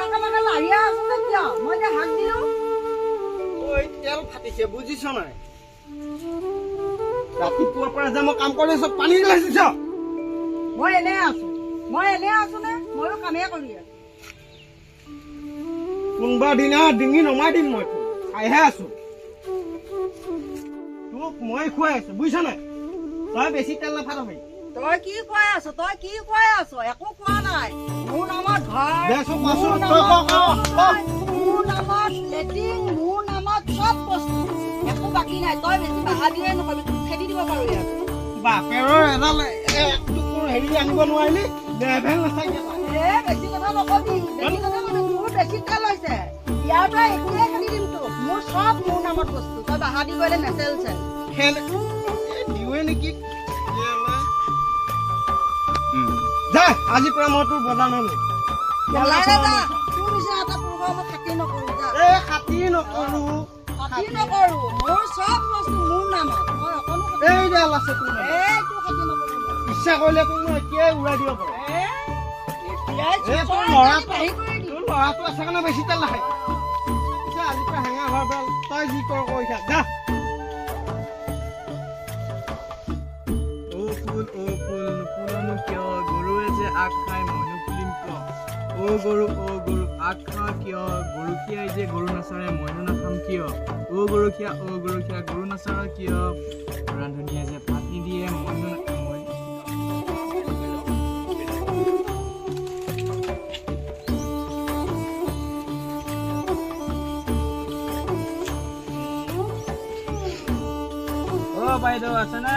তাকে মানে লাহিয়া আছো যে কিয় মই যে হাক দিলো ঐ তেল ফাটিছে বুজিছ নাই ৰাতিপুৱাৰ পৰা যে মই কাম কৰি আছো পানী ঢালিছ মই এনে আছো নে ময়ো কামে কৰি আছো কোনোবা দিনা ডিঙি নমাই দিম মই খাইহে আছো তোক মই খুৱাই আছো বুজিছ নাই তই বেছি তেল নাফাটাবি তই কি খুৱাই আছ একো খোৱা নাই মোৰ নামত ঘৰ দেচোন মোৰ কচোন নামত তই মোৰ নামত লেট্ৰিন মোৰ নামত চব বস্তু একো বাকী নাই তই বেছি বাহাদুৰে নকবি তোক খেদি দিব পাৰো ইয়াত বাপেৰৰ এডাল টুকুৰ হেৰি আনিব নোৱাৰিলি লেভেল নাথাকে বেছি কথা নকবি বেছি কথা মানে মোৰ বেছি তেল হৈছে ইয়াৰ পৰা একোৱে খেদি দিম তোক মোৰ চব মোৰ নামত বস্তু তই বাহাদুৰি কৰিলে নেচেলছে দিওঁৱে নেকি যা আজিৰ পৰা মই তোৰ বজাৰ নানো তোৰ নিচিনা এটা পুৰুষৰ মই খাতি নকৰো যা খাতি নকৰো মোৰ চব বস্তু মোৰ নামত মই অকণো এই ডাল আছে তোৰ এইটো খাতি নকৰো ইচ্ছা কৰিলে তোক মই এতিয়াই উৰাই দিব পাৰো তোৰ ল'ৰাটো আছে কাৰণে বেছি তেল নাখায় আজিৰ পৰা হেঙা হোৱাৰ পৰা তই যি কৰ কৈ থাক যা নুফুলনো কিয় গৰুৱে যে আগ খাই মইনো ফুলিম কিয় অ গৰু আগ খা কিয় গৰখীয়াই যে গৰু নাচৰে মইনো নাখাম কিয় অ গৰখীয়া গৰু নাচৰা কিয় ৰান্ধনীয়ে যে ভাত নিদিয়ে মইনো বাইদেউ আছে না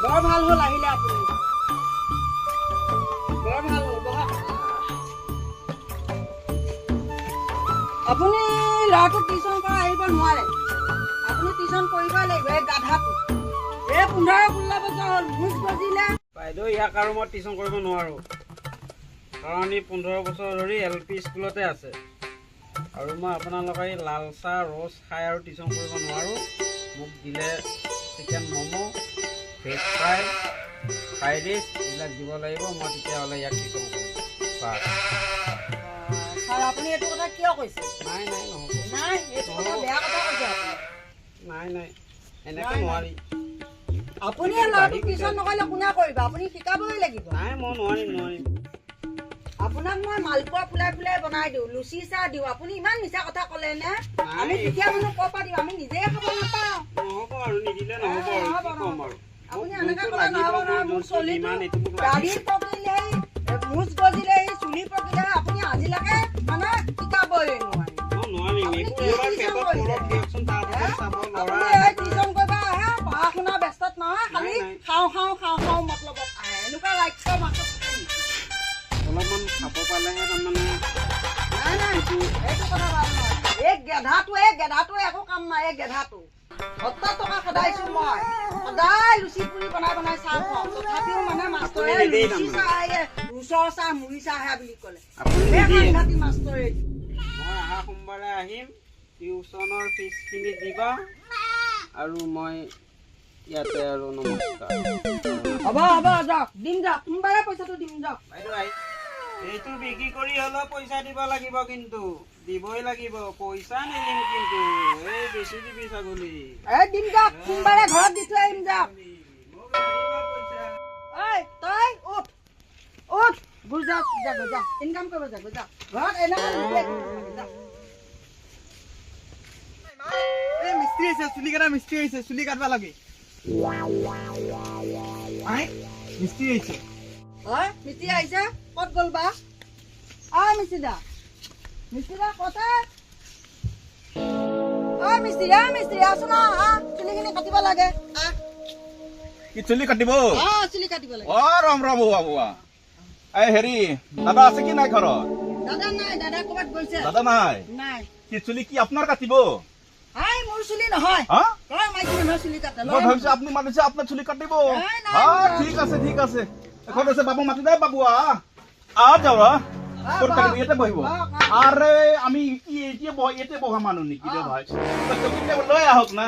বৰ ভাল হ'ল আহিলে আপুনি বৰ ভাল হ'ল আপুনি ল'ৰাটোক টিউচন কৰা আহিব নোৱাৰে আপুনি টিউচন কৰিবই লাগিব এই গাধাটো 15-16 বছৰ হ'ল মুজ গজিলে বাইদেউ ইয়াক আৰু মই টিউচন কৰিব নোৱাৰো কাৰণ ই 15 বছৰ ধৰি LP স্কুলতে আছে আৰু মই আপোনালোকে লাল চাহ ৰ'জ খাই আৰু টিউচন কৰিব নোৱাৰো মোক দিলে chicken momo' veg fry fried rice এইবিলাক দিব লাগিব মই তেতিয়াহ'লে ইয়াক টিউচন কৰিম ছাৰ আপুনি এইটো কথা কিয় কৈছে নাই নহ'ব নাই এইটো কথা বেয়া কথা কৈছে আপুনি নাই এনেকৈ নোৱাৰি আপুনি ল'ৰাটোক টিউচন নকৰিলে কোনে কৰিব আপুনি শিকাবই লাগিব নাই মই নোৱাৰিম আপোনাক মই মালপোৱা ফুলাই বনাই দিওঁ লুচি চাহ দিওঁ আপুনি ইমান মিছা কথা ক'লে নে আমি দুখীয়া মানুহ ক'ৰ পৰা দিম আমি নিজে খাব নাপাওঁ নহ'ব আৰু নিদিলে নহ'ব আৰু কি ক'ম আৰু আপুনি এনেকৈ ক'লে নহ'ব নহয় মোৰ চলিটো দাঢ়ি পকিলে মুজ গজিলে চুলি পকিলে আপুনি আজিলৈকে মানে শিকাবই নোৱাৰে টিউচন কৰিব আহে পঢ়া শুনা ব্যস্তত নহয় খালি খাওঁ মতলবত আহে এনেকুৱা ৰাজ্য মাছত অলপমান খাব পালেহে তাৰমানে নাই এইটো কথা ভাল নহয় এই গেধাটোৱে একো কাম নাই এই গেধাটো 70 টকা সদাইছো মই সদায় লুচি পুৰি বনাই চাহ খুৱাওঁ তথাপিও মানে মাষ্টৰে লুচি চাহ ৰুচৰ চাহ মুড়ি চাহ আহে বুলি ক'লে মাষ্টৰে মই অহা সোমবাৰে আহিম টিউচনৰ ফিজখিনি দিবা আৰু মই ইয়াতে আৰু নমস্কাৰ হ'ব যাওক দিম যাওক সোমবাৰে পইচাটো দিম যাওক বাইদেউ এইটো বিক্ৰী কৰি হ'লেও পইচা দিব লাগিব কিন্তু দিবই লাগিব পইচা নিদিম কিন্তু এই বেছি দিবি ছাগলী দিম যাওক সোমবাৰে ঘৰত দি থৈ আহিম যাওক তই উঠ যাওক ইনকাম কৰিব যাওক ঘৰত মিস্ত্ৰী আহিছে চুলি কাটবা লাগে মিস্ত্ৰী আহিছে মিস্ত্ৰী আহিছে ক'ত গ'ল বা মিস্ত্ৰী ক'তে মিস্ত্ৰী আছো না চুলিখিনি কাটিব লাগে কি চুলি কাটিব চুলি কাটিব লাগে ৰাম বাবুৱা এই হেৰি দাদা আছে কি নাই ঘৰত দাদা নাই দাদা ক'ৰবাত গৈছে দাদা নাই কি চুলি কি আপোনাৰ কাটিব মোৰ চুলি নহয় মাইকী মানুহৰ চুলি কাটে মই ভাবিছো আপুনি মাতিছে আপোনাৰ চুলি কাটিব ঠিক আছে এখন আছে বাবু মাতি দে বাবু যাওঁ ক'ত কাটিব ইয়াতে বহিব আৰে আমি কি এতিয়া ইয়াতে বহা মানুহ নেকি ৰে ভাই চকীতে লৈ আহক না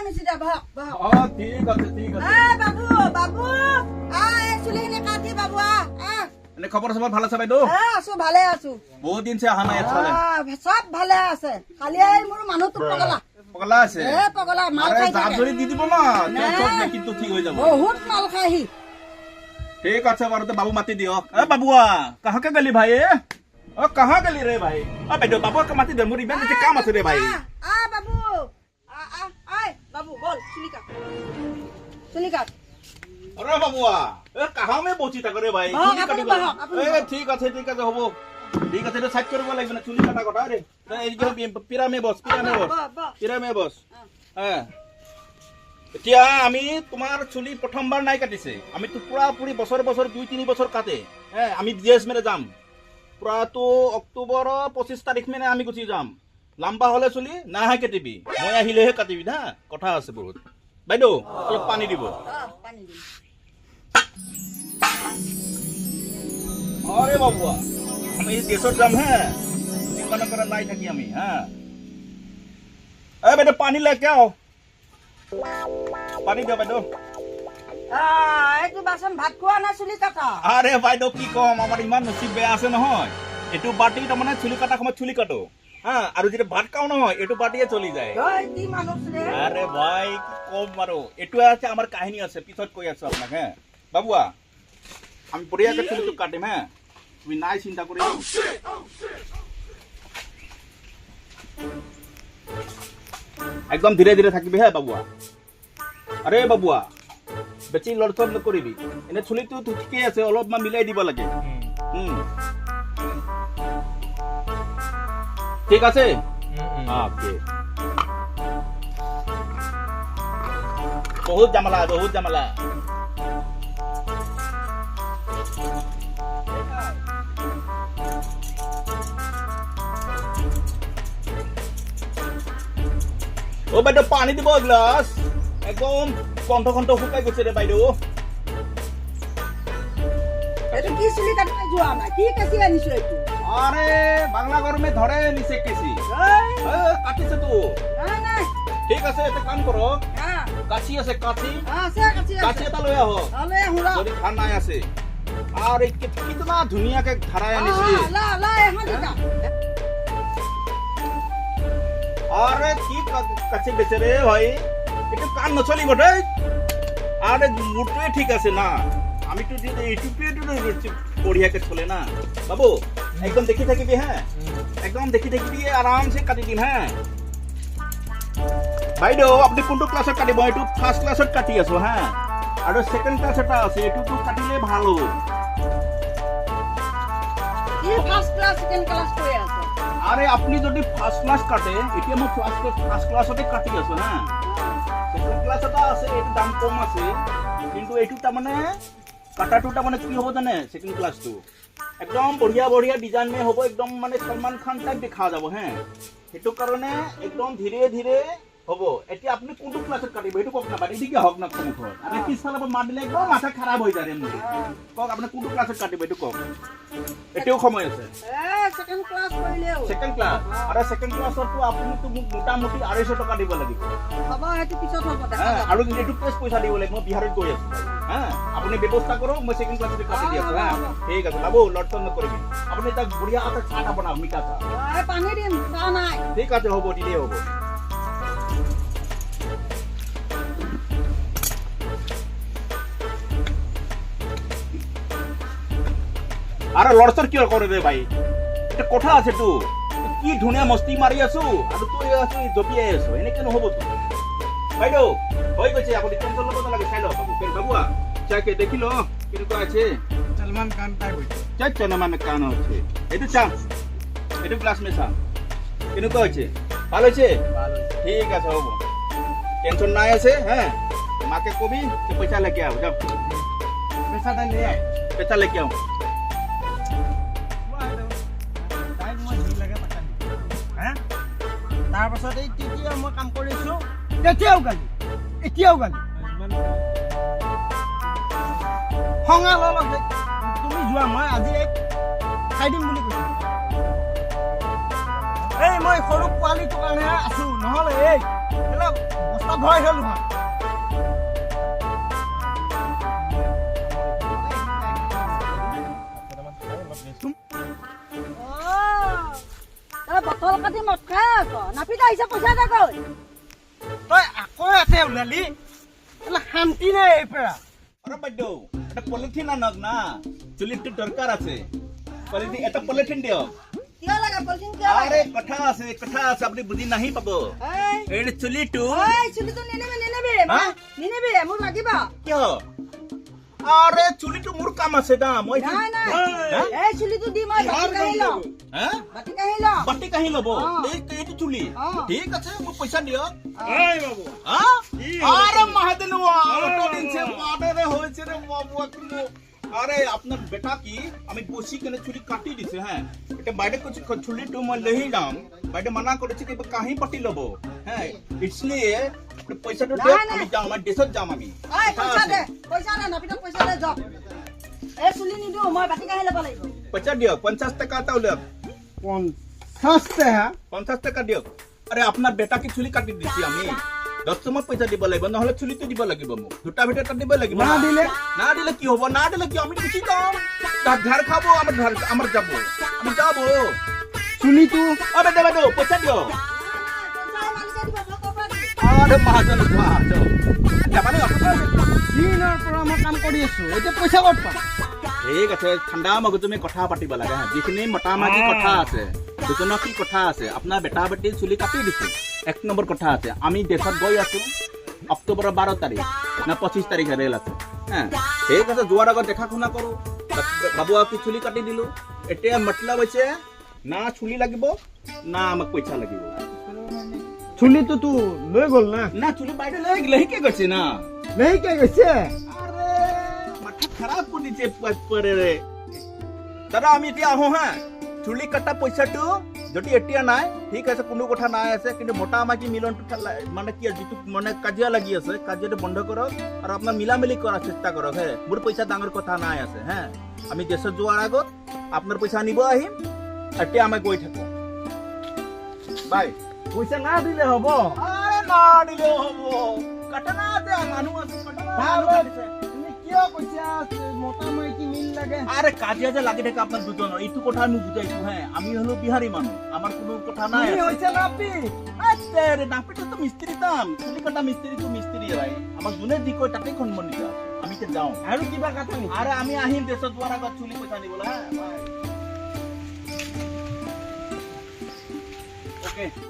মিচিদা বহক বহক ঠিক আছে বাবু বাবু এই চুলিখিনি কাটি বাবু এনে খবৰ চবৰ ভাল আছে বাইদেউ আছো ভালে আছো বহুত দিন অহা নাই চালে সব ভালে আছে খালি এই মোৰ মানুহটো পগলা আছে পগলা মাল আরে খাই জাপ থাকে ধরে দি দিব না চোখ মে কিন্তু ঠিক হয়ে যাব বহুত মাল খাইহি ঠিক আছে বাৰু তো বাবু মাতি দিও এ বাবুয়া कहां के गली भाई ओ कहां गली रे भाई ओ बेटो बाबू का माती दे मोर इबे जे काम আছে रे भाई বাবু আয় বাবু বল চুলি কাট अरे बाबुआ ए कहां में पहुंची तक रे भाई चुली काटी ए ठीक আছে হবো ঠিক আছে তো সাইড কৰিব লাগিব না চুলি কাটা কটা ৰে এই যে পিৰামে বস হ্যাঁ এতিয়া আমি তোমাৰ চুলি প্ৰথমবাৰ নাই কাটিছে আমি তো পুৰা পুৰি বছৰ 2-3 বছৰ কাটে আমি জিএস মেৰে যাম পুৰা তো অক্টোবৰ 25 তাৰিখ মানে আমি গুচি যাম লম্বা হলে চুলি না হয় কাটিবি মই আহিলেহে কাটিবি না কথা আছে বহুত বাইদেউ অলপ পানী দিব अरे बाबुआ हम इस देशों जाम है चिंता कर नहीं थकी हमी हाँ अरे बेटा पानी लेके आओ पानी दो बेटो এইটো বাসন ভাত খোৱা না চুলি কাটা अरे বাইদেউ কি কম আমাৰ ইমান নসিব বেয়া আছে নহয় এটু বাটি তাৰ মানে চুলি কাটা সময় চুলি কাটো হ্যাঁ আৰু যেটা ভাত খাও নহয় এটু বাটিয়ে চলি যায় কি মানুহ রে আরে ভাই কি কম মারো এটু আছে আমার কাহিনী আছে পিছত কৈ আছো আপোনাক হ্যাঁ বাবুয়া আমি বঢ়িয়াকে চুলিটো কাটিম হ্যাঁ তুমি নাই চিন্তা কৰি একদম ধীৰে ধীৰে থাকিবি হ্যাঁ বাবুয়া আৰে বাবুয়া বেছি লৰচৰ নকৰিবি এনে চুলিটো ঠিকেই আছে অলপমান মিলাই দিব লাগে ঠিক আছে ওকে বহুত জামালা ও বাইদেউ পানী দিব গ্লাস একদম কণ্ঠ শুকাই গৈছে রে বাইদেউ এইটো কি চুলি কাটিব যোৱা নাই কি কাটি আনিছো এইটো আরে বাংলা গরমে ধরে নিছে কেসি কাটিছে তো নাই ঠিক আছে এটা কাম করো হ্যাঁ কাছি আছে কাছি আছে কাছি এটা লৈ আহো আলে হুৰা যদি খান নাই আছে আর এই কিতনা ধুনিয়াকে ধারায় আনিছে লা এখন দিটা আরে কি কাছে বেচে রে ভাই এটা কান নচলিব রে আরে মুটে ঠিক আছে না আমি তো ইউটিউবে বঢ়িয়াকে চলে না বাবু একদম দেখি থাকিবি হ্যাঁ একদম দেখি থাকিবি আরাম সে কাটি দিম হ্যাঁ বাইদেউ আপনি কোনটো ক্লাছত কাটিব এইটো ফার্স্ট ক্লাছত কাটি আছো হ্যাঁ আৰু সেকেন্ড ক্লাছ এটা আছে এটুটো কাটিলে ভাল হ'ব কি ফার্স্ট ক্লাস সেকেন্ড ক্লাস কই আছে আরে আপনি যদি ফার্স্ট ক্লাস কাটে এতিয়া মই ফার্স্ট ক্লাছতে কাটি আছো হ্যাঁ সেকেন্ড ক্লাছ এটা আছে এটো দাম কম আছে কিন্তু এইটো তাৰ মানে কাটাটো তাৰ মানে কি হ'ব জানে সেকেন্ড ক্লাছটো একদম বঢ়িয়া ডিজাইন মে হ'ব একদম মানে সলমান খান টাইপ দেখা যাব হ্যাঁ হেতু কাৰণে একদম ধীরে ধীরে হ'ব এতিয়া আপনি কোনটো ক্লাছত কাটিব এটো কক না বাড়ি দিকে হক না কোন ঘর আরে কি সালা মার দিলে একদম মাথা খারাপ হৈ যায় রে কক আপনি কোনটো ক্লাছত কাটিব এটো কক এটাও সময় আছে সেকেন্ড ক্লাস কইলেও সেকেন্ড ক্লাস আরে সেকেন্ড ক্লাছত তো আপনি তো মোটামুটি 250 টাকা দিব লাগিব বাবা এটো পিছত হ'ব দেখা হ্যাঁ আৰু কিন্তু এটো কেছ পইচা দিব লাগিব মই বিহাৰত গৈ আছো হ্যাঁ আপনি ব্যবস্থা করো মই সেকেন্ড ক্লাসতে কাটি দি আছো হ্যাঁ ঠিক আছে বাবু লটন নকৰিবি আপনি তা বঢ়িয়া আছে ছাটা বনাও মিঠা চা পানী দিম চা নাই ঠিক আছে হ'ব দিলে হ'ব আরে লড়ছর কি করে রে ভাই এটা কথা আছে তো কি ধুনিয়া মস্তি মারি আছো আর তুই আছো জপিয়ে আছো এনে কেন হবো তো বাইদেউ হই গেছে আপনি টেনশন লব না লাগে খাইলো বাবু কেন বাবুয়া চাকে দেখিলো কিরকম আছে সলমান খান টাইপ হইছে চাই চলমান কান হচ্ছে এটা চা এটা গ্লাস মে চা কিরকম আছে ভালো আছে ঠিক আছে হবো টেনশন নাই আছে হ্যাঁ মাকে কবি যে পয়সা লেকে আও যাও পেছাটা নিয়ে আয় পয়সা লেকে আও তাৰপাছত এই তেতিয়া মই কাম কৰিছো তেতিয়াও গালি এতিয়াও গালি খঙা ললে তুমি যোৱা মই আজি দেখাই দিম বুলি কৈছে এই মই সৰু পোৱালিটোৰ কাৰণেহে আছো নহ'লে এই বস্তা ভৰাই গ'লো হয় বটল কাটি মদ খাই আছ নাপিত আহিছে পইচা দে গৈ তই আকৌ আছে ওলালি শান্তি নাই এই পৰা আরে বাইদেউ এটা পলিথিন আনক না চুলিটো দরকার আছে পলিথিন এটা পলিথিন দিও কিয় লাগে পলিথিন কিয় আরে লাগে কথা আছে আপনি বুঝি নাহি পাবো এই এই চুলিটো চুলিটো নিনিবি হা? নিনিবি মোক লাগিব কিয় আরে চুলিটো মোৰ কাম আছে দা মই নাই নাই হা? এই চুলিটো দি মই বাটি কাঢ়ি লম হ্যাঁ বাটি কাঢ়ি লম বাটি কাহি লব অ। এইটো চুলি অ। ঠিক আছে মোক পইচা দিও এই বাবু আরে মহাদেনুয়া অটো দিনছে পাডারে হয়েছে রে বাবু একটু আরে আপনার বেটা কি আমি বসি কেনে চুলি কাটি দিছে হ্যাঁ এটা বাইরে কিছু চুলিটো মই লহি যাম বাইরে মানা করেছে কি কাহি পাটি লব হ্যাঁ इसलिए পয়সাটো দে নাই, নাই। আমি যাম আমি দেশত যাম আমি এই পইচা দে নাপিতক পইচা দে যাওক এই চুলি নিদিওঁ মই বাটি কাঢ়ি ল'ব লাগিব পইচা দিয়ক 50 টাকা এটা উলিয়াওক 50 টাকা 50 টাকা দিয়ক আরে আপনার বেটা কি চুলি কাটি দিছি আমি 10 সময় পয়সা দিব লাগিব নহলে চুলিটো দিব লাগিব মোক দুটা ভিতৰত দিব লাগিব না দিলে কি হব না দিলে কি আমি গুচি যাম তার ধার খাবো আমার যাব আমি যাব চুলিটো আরে দেবা দো পয়সা দিও পইচা মালিকে দিব মই ক'ৰ পৰা দিম আৰে মহাজন যাবা না দিনৰ পৰা মই কাম কৰি আছো এতিয়া পইচা ক'ত পাম ঠিক আছে ঠাণ্ডা মগজু তুমি কথা পাতিব লাগে হা যিখিনি মতামাজি কথা আছে দুজনৰ কি কথা আছে আপোনাৰ বেটা বেটি চুলি কাটি দিছে এক নম্বৰ কথা আছে আমি দেশত গৈ আছো অক্টোবৰৰ 12 তাৰিখ না 25 তাৰিখে ৰেল আছে হ্যাঁ ঠিক আছে যোৱাৰ আগত দেখা শুনা কৰো বাবু কি চুলি কাটি দিলো এতিয়া মতলব হৈছে না চুলি লাগিব না আমাক পইচা লাগিব চুলিটোতো লৈ গ'ল না না চুলি বাইরে লেহিকে গৈছে না লেহিকে গৈছে আরে মাথা খারাপ করে দিছে পরে রে দাদা আমি এতিয়া আহো হ্যাঁ চুলি কাটা পয়সাটো যদি এতিয়া নাই ঠিক আছে কোনো কথা নাই আছে কিন্তু মোটা মাঝি মিলনটো মানে কি যেটো মানে কাজিয়া লাগি আছে কাজিয়াটো বন্ধ কৰক আৰু আপোনাৰ মিলামিলি কৰাৰ চেষ্টা কৰক হে মোৰ পইচা ডাঙৰ কথা নাই আছে হ্যাঁ আমি দেশত যোৱাৰ আগত আপোনাৰ পইচা আনিব আহিম এতিয়া আমি গৈ থাকো বাই পইচা না দিলে হ'ব আরে না দিলেও হ'ব কাটনা আছে মানুহ আছে তুমি কিয় কৈছা মোটা মাইকী মিল লাগে আরে কাজিয়া যে লাগি থাকে আপনার দুজনের এইটো কথা আমি বুঝাইছো হ্যাঁ আমি হলো বিহারি মানুষ আমার কোনো কথা নাই তুমি আছে হৈছে নাপি আচ্ছা রে নাপিতে তো মিস্ত্রি দাম চুলি কাটা মিস্ত্রি তো মিস্ত্রি ভাই আমার যোনে যি কয় তাতে সন্মানিত আছে আমি তো যাওঁ আৰু কিবা কথা নেকি আৰে আমি আহিম দেশত যোৱাৰ আগত চুলি পইচা নিবলৈ হ্যাঁ বাই ওকে